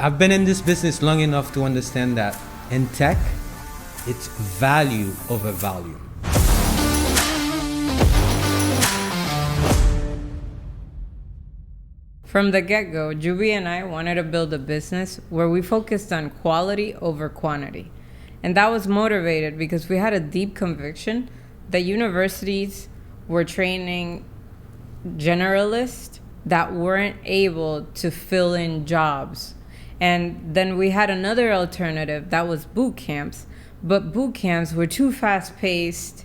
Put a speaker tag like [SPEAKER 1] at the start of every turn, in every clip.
[SPEAKER 1] I've been in this business long enough to understand that in tech, it's value over volume.
[SPEAKER 2] From the get-go, Jubee and I wanted to build a business where we focused on quality over quantity. And that was motivated because we had a deep conviction that universities were training generalists that weren't able to fill in jobs. And then we had another alternative that was boot camps, but boot camps were too fast-paced.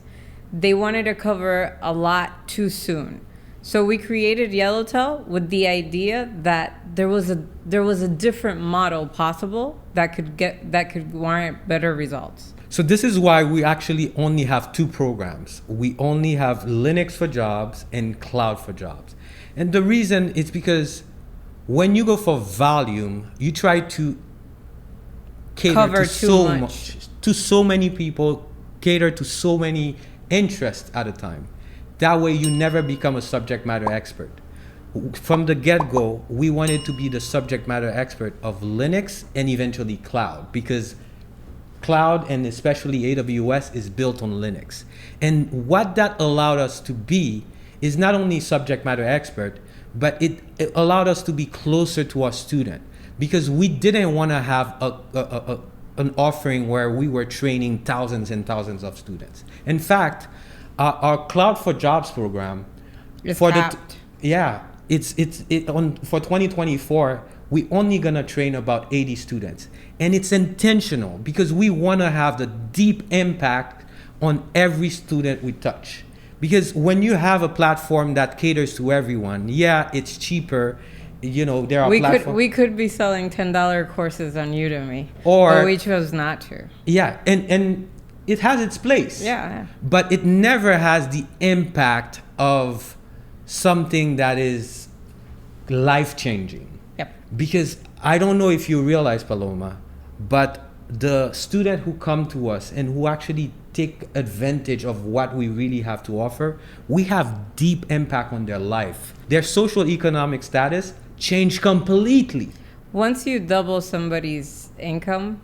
[SPEAKER 2] They wanted to cover a lot too soon. So we created Yellowtail with the idea that there was a different model possible that could warrant better results.
[SPEAKER 1] So this is why we actually only have two programs. We only have Linux for Jobs and Cloud for Jobs. And the reason is because when you go for volume, you try to cater to so many people, cater to so many interests at a time. That way you never become a subject matter expert. From the get-go, we wanted to be the subject matter expert of Linux and eventually cloud, because cloud and especially AWS is built on Linux. And what that allowed us to be is not only subject matter expert, but it allowed us to be closer to our student, because we didn't want to have an offering where we were training thousands and thousands of students. In fact, our Cloud for Jobs program, for 2024, we only gonna train about 80 students, and it's intentional because we want to have the deep impact on every student we touch. Because when you have a platform that caters to everyone, it's cheaper. You know, there are platforms.
[SPEAKER 2] We could be selling $10 courses on Udemy, but we chose not to.
[SPEAKER 1] Yeah, and it has its place.
[SPEAKER 2] Yeah.
[SPEAKER 1] But it never has the impact of something that is life-changing.
[SPEAKER 2] Yep.
[SPEAKER 1] Because I don't know if you realize, Paloma, but the student who come to us and who actually take advantage of what we really have to offer, we have deep impact on their life. Their social economic status changed completely.
[SPEAKER 2] Once you double somebody's income,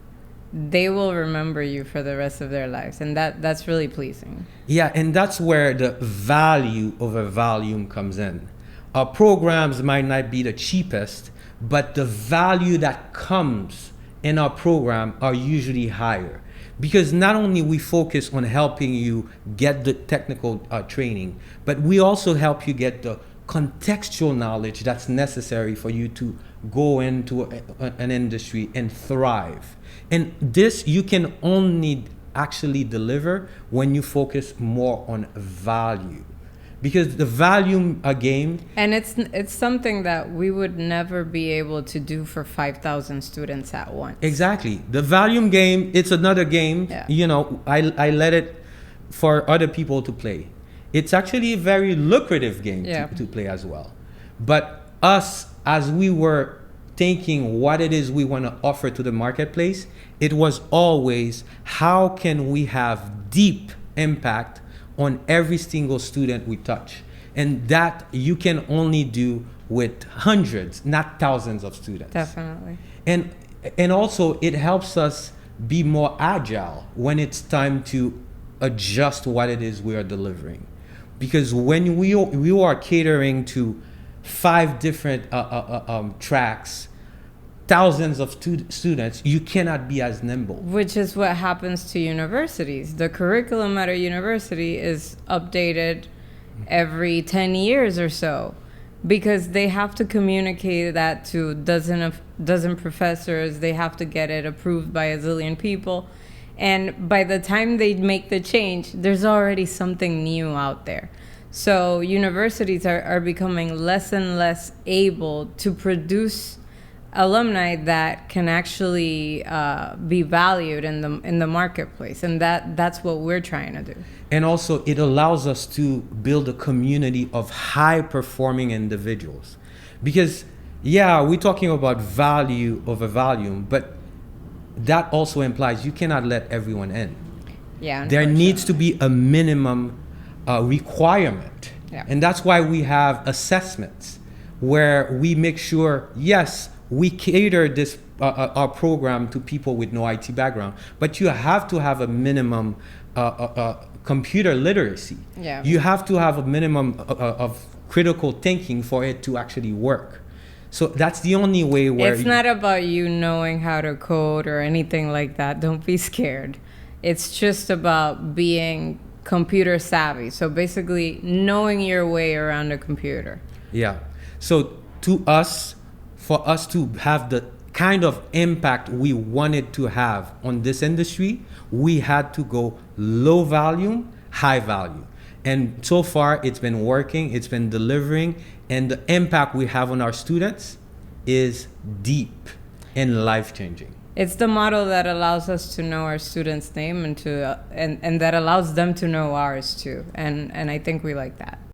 [SPEAKER 2] they will remember you for the rest of their lives, and that's really pleasing.
[SPEAKER 1] Yeah, and that's where the value over volume comes in. Our programs might not be the cheapest, but the value that comes in our program are usually higher, because not only we focus on helping you get the technical training, but we also help you get the contextual knowledge that's necessary for you to go into an industry and thrive. And this you can only actually deliver when you focus more on value, because the volume game.
[SPEAKER 2] And it's something that we would never be able to do for 5,000 students at once.
[SPEAKER 1] Exactly. The volume game, it's another game.
[SPEAKER 2] Yeah.
[SPEAKER 1] You know, I let it for other people to play. It's actually a very lucrative game to play as well. But us, as we were thinking what it is we want to offer to the marketplace, it was always how can we have deep impact on every single student we touch. And that you can only do with hundreds, not thousands of students.
[SPEAKER 2] Definitely.
[SPEAKER 1] And also it helps us be more agile when it's time to adjust what it is we are delivering. Because when we are catering to 5 different tracks, thousands of students, you cannot be as nimble.
[SPEAKER 2] Which is what happens to universities. The curriculum at a university is updated every 10 years or so, because they have to communicate that to dozen professors. They have to get it approved by a zillion people. And by the time they make the change, there's already something new out there. So universities are becoming less and less able to produce alumni that can actually be valued in the marketplace. And that's what we're trying to do.
[SPEAKER 1] And also it allows us to build a community of high-performing individuals. Because, we're talking about value over volume, but that also implies you cannot let everyone in.
[SPEAKER 2] Yeah.
[SPEAKER 1] There needs to be a minimum requirement.
[SPEAKER 2] Yeah.
[SPEAKER 1] And that's why we have assessments where we make sure, yes, we cater this our program to people with no IT background, but you have to have a minimum computer literacy.
[SPEAKER 2] Yeah.
[SPEAKER 1] You have to have a minimum of critical thinking for it to actually work. So that's the only way where
[SPEAKER 2] it's not about you knowing how to code or anything like that. Don't be scared. It's just about being computer savvy. So basically knowing your way around a computer.
[SPEAKER 1] Yeah. So for us to have the kind of impact we wanted to have on this industry, we had to go low volume, high value. And so far it's been working, it's been delivering, and the impact we have on our students is deep and life-changing.
[SPEAKER 2] It's the model that allows us to know our students' name and that allows them to know ours too. And I think we like that.